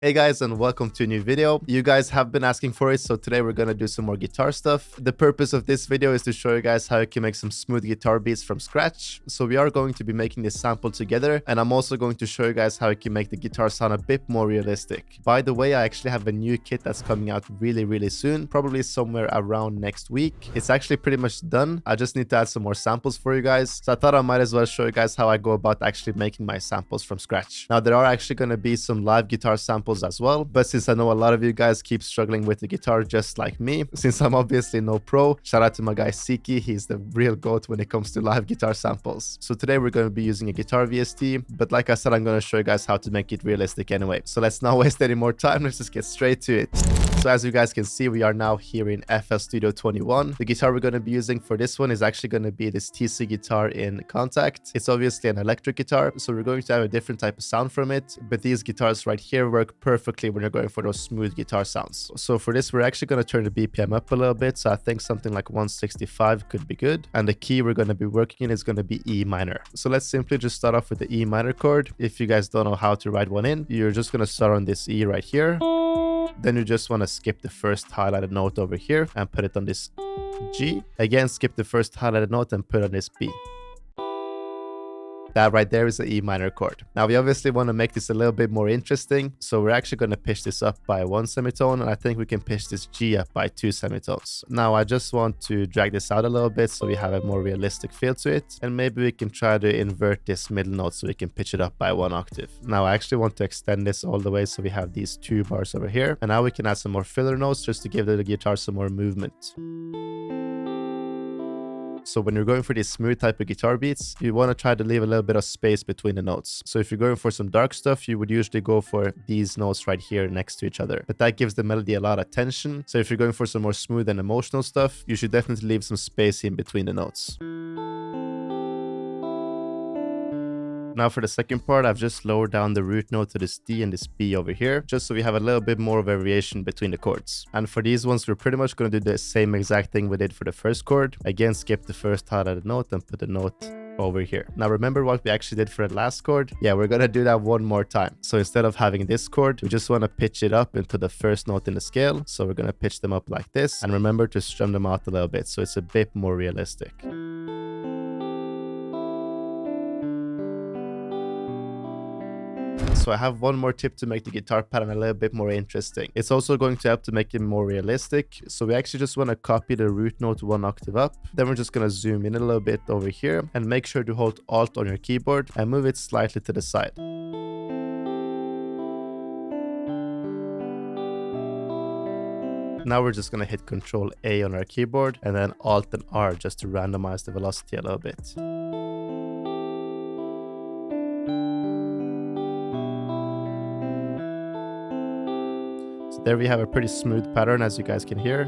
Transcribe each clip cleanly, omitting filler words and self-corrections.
Hey guys, and welcome to a new video. You guys have been asking for it, so today we're gonna do some more guitar stuff. The purpose of this video is to show you guys how you can make some smooth guitar beats from scratch. So we are going to be making this sample together, and I'm also going to show you guys how you can make the guitar sound a bit more realistic. By the way, I actually have a new kit that's coming out really soon, probably somewhere around next week. It's actually pretty much done. I just need to add some more samples for you guys. So I thought I might as well show you guys how I go about actually making my samples from scratch. Now, there are actually gonna be some live guitar samples as well, but since I know a lot of you guys keep struggling with the guitar just like me, since I'm obviously no pro, shout out to my guy Siki. He's the real goat when it comes to live guitar samples. So today we're going to be using a guitar VST, but like I said, I'm going to show you guys how to make it realistic anyway. So let's not waste any more time, let's just get straight to it. So as you guys can see, we are now here in FL Studio 21. The guitar we're going to be using for this one is actually going to be this TC guitar in Contact. It's obviously an electric guitar, so we're going to have a different type of sound from it, but these guitars right here work perfectly when you're going for those smooth guitar sounds. So for this, we're actually going to turn the BPM up a little bit, so I think something like 165 could be good. And the key we're going to be working in is going to be E minor. So let's simply just start off with the E minor chord. If you guys don't know how to write one in, you're just going to start on this E right here. Then you just want to skip the first highlighted note over here and put it on this G. Again, skip the first highlighted note and put on this B. That right there is the E minor chord. Now we obviously want to make this a little bit more interesting, so we're actually going to pitch this up by 1 semitone, and I think we can pitch this G up by 2 semitones. Now I just want to drag this out a little bit so we have a more realistic feel to it, and maybe we can try to invert this middle note so we can pitch it up by 1 octave. Now I actually want to extend this all the way so we have these 2 bars over here, and now we can add some more filler notes just to give the guitar some more movement. So when you're going for these smooth type of guitar beats, you want to try to leave a little bit of space between the notes. So if you're going for some dark stuff, you would usually go for these notes right here next to each other. But that gives the melody a lot of tension. So if you're going for some more smooth and emotional stuff, you should definitely leave some space in between the notes. Now for the second part, I've just lowered down the root note to this D and this B over here, just so we have a little bit more variation between the chords. And for these ones, we're pretty much going to do the same exact thing we did for the first chord. Again, skip the first highlighted note and put the note over here. Now remember what we actually did for the last chord? Yeah, we're gonna do that one more time. So instead of having this chord, we just want to pitch it up into the first note in the scale. So we're gonna pitch them up like this, and remember to strum them out a little bit so it's a bit more realistic. So I have one more tip to make the guitar pattern a little bit more interesting. It's also going to help to make it more realistic. So we actually just want to copy the root note 1 octave up. Then we're just going to zoom in a little bit over here and make sure to hold Alt on your keyboard and move it slightly to the side. Now we're just going to hit Ctrl A on our keyboard and then Alt and R just to randomize the velocity a little bit. There we have a pretty smooth pattern, as you guys can hear.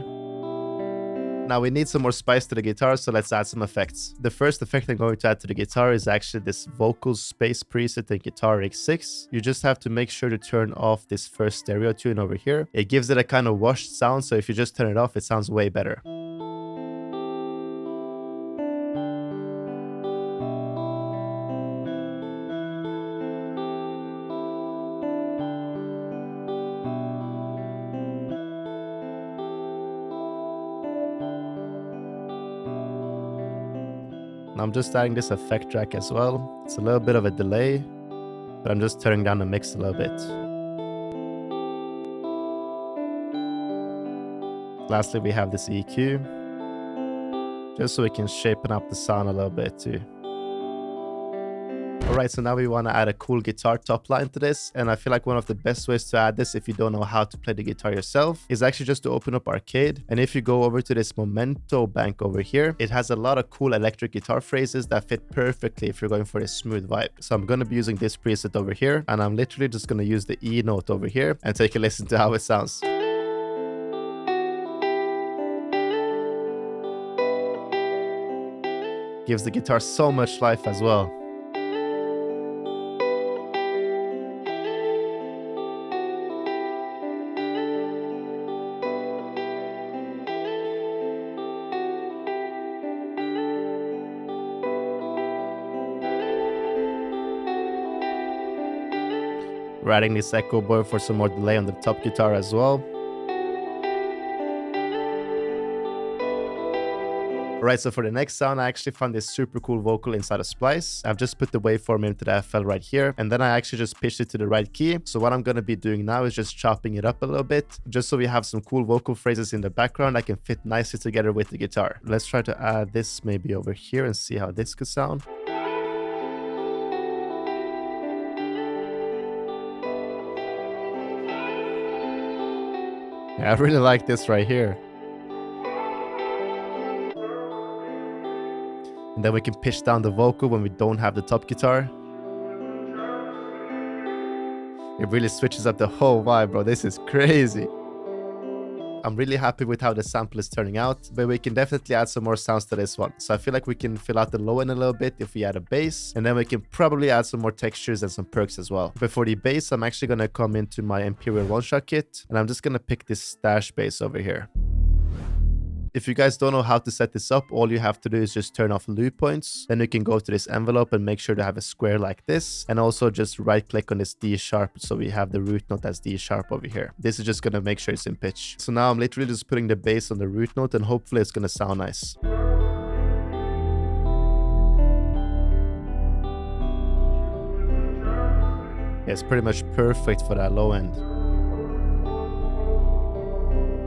Now we need some more spice to the guitar, so let's add some effects. The first effect I'm going to add to the guitar is actually this vocal space preset in Guitar Rig 6. You just have to make sure to turn off this first stereo tune over here. It gives it a kind of washed sound, so if you just turn it off, it sounds way better. I'm just adding this effect track as well. It's a little bit of a delay, but I'm just turning down the mix a little bit. Lastly, we have this EQ, just so we can shapen up the sound a little bit too. Alright, so now we want to add a cool guitar top line to this, and I feel like one of the best ways to add this if you don't know how to play the guitar yourself is actually just to open up Arcade, and if you go over to this Memento bank over here, it has a lot of cool electric guitar phrases that fit perfectly if you're going for a smooth vibe. So I'm going to be using this preset over here, and I'm literally just going to use the E note over here and take a listen to how it sounds. Gives the guitar so much life as well. We're adding this echo board for some more delay on the top guitar as well. Alright, so for the next sound, I actually found this super cool vocal inside of Splice. I've just put the waveform into the FL right here, and then I actually just pitched it to the right key. So what I'm going to be doing now is just chopping it up a little bit, just so we have some cool vocal phrases in the background that can fit nicely together with the guitar. Let's try to add this maybe over here and see how this could sound. Yeah, I really like this right here. And then we can pitch down the vocal when we don't have the top guitar. It really switches up the whole vibe, bro. This is crazy. I'm really happy with how the sample is turning out, but we can definitely add some more sounds to this one. So I feel like we can fill out the low end a little bit if we add a bass, and then we can probably add some more textures and some perks as well. But for the bass, I'm actually going to come into my Imperial one-shot kit, and I'm just going to pick this stash bass over here. If you guys don't know how to set this up, all you have to do is just turn off loop points. Then you can go to this envelope and make sure to have a square like this. And also just right click on this D sharp. So we have the root note as D sharp over here. This is just going to make sure it's in pitch. So now I'm literally just putting the bass on the root note and hopefully it's going to sound nice. Yeah, it's pretty much perfect for that low end.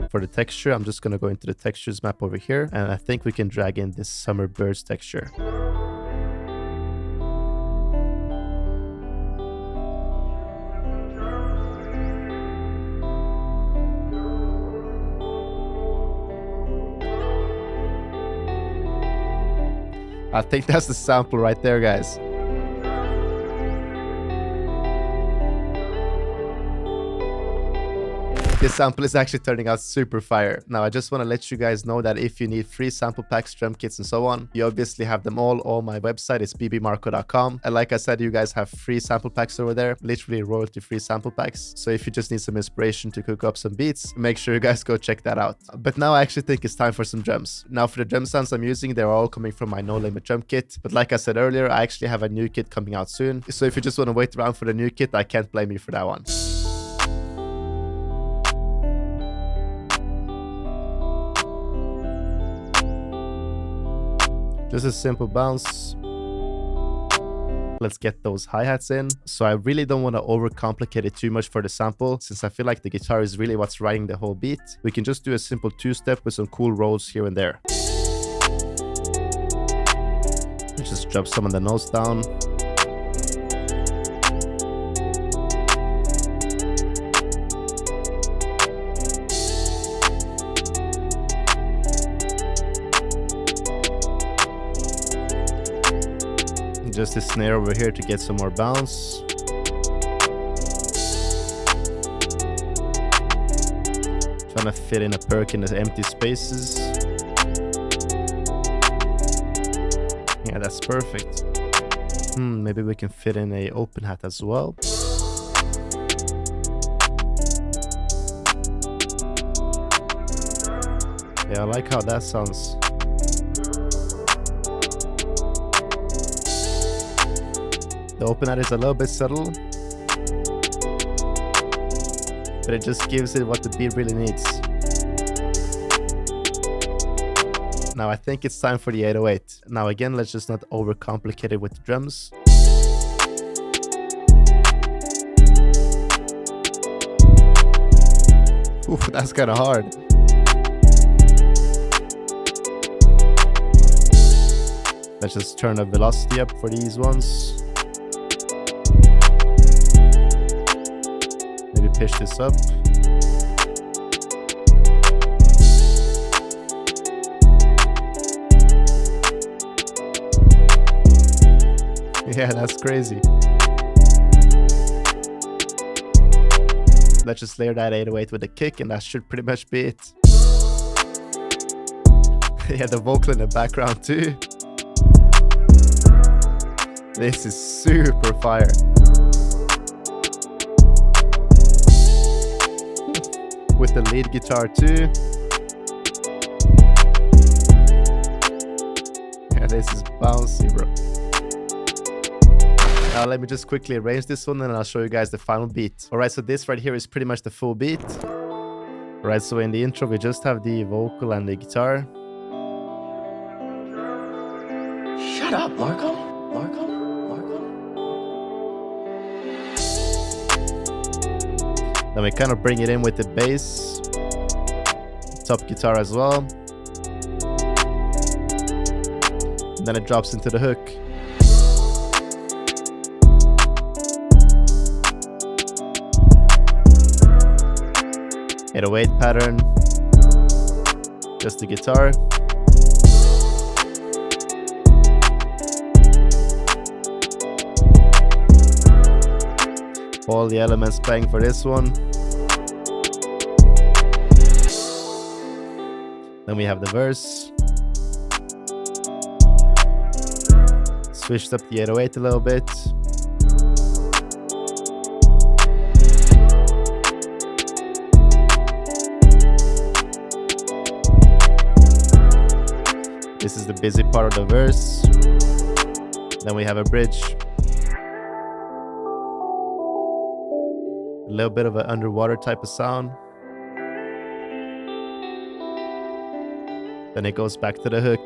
For the texture, I'm just going to go into the textures map over here, and I think we can drag in this summer birds texture. I think that's the sample right there, guys. This sample is actually turning out super fire. Now, I just want to let you guys know that if you need free sample packs, drum kits, and so on, you obviously have them all on my website. It's BBMarko.com. And like I said, you guys have free sample packs over there, literally royalty-free sample packs. So if you just need some inspiration to cook up some beats, make sure you guys go check that out. But now I actually think it's time for some drums. Now, for the drum sounds I'm using, they're all coming from my No Limit drum kit. But like I said earlier, I actually have a new kit coming out soon. So if you just want to wait around for the new kit, I can't blame you for that one. Just a simple bounce. Let's get those hi-hats in. So I really don't want to overcomplicate it too much for the sample, since I feel like the guitar is really what's riding the whole beat. We can just do a simple two-step with some cool rolls here and there. Let's just drop some of the notes down. Just a snare over here to get some more bounce. Trying to fit in a perk in the empty spaces. Yeah, that's perfect. Maybe we can fit in a open hat as well. Yeah, I like how that sounds. The open hat is a little bit subtle, but it just gives it what the beat really needs. Now I think it's time for the 808. Now again, let's just not overcomplicate it with the drums. Ooh, that's kind of hard. Let's just turn the velocity up for these ones. Maybe pitch this up. Yeah, that's crazy. Let's just layer that 808 with a kick, and that should pretty much be it. Yeah, the vocal in the background too. This is super fire. With the lead guitar too. Yeah, this is bouncy, bro. Now let me just quickly arrange this one and I'll show you guys the final beat. Alright, so this right here is pretty much the full beat. Alright, so in the intro we just have the vocal and the guitar. Shut up, Marko. Marko. Then we kind of bring it in with the bass, top guitar as well. And then it drops into the hook. Hit a weight pattern, just the guitar. All the elements playing for this one. Then we have the verse. Switched up the 808 a little bit. This is the busy part of the verse. Then we have a bridge. A little bit of an underwater type of sound. Then it goes back to the hook.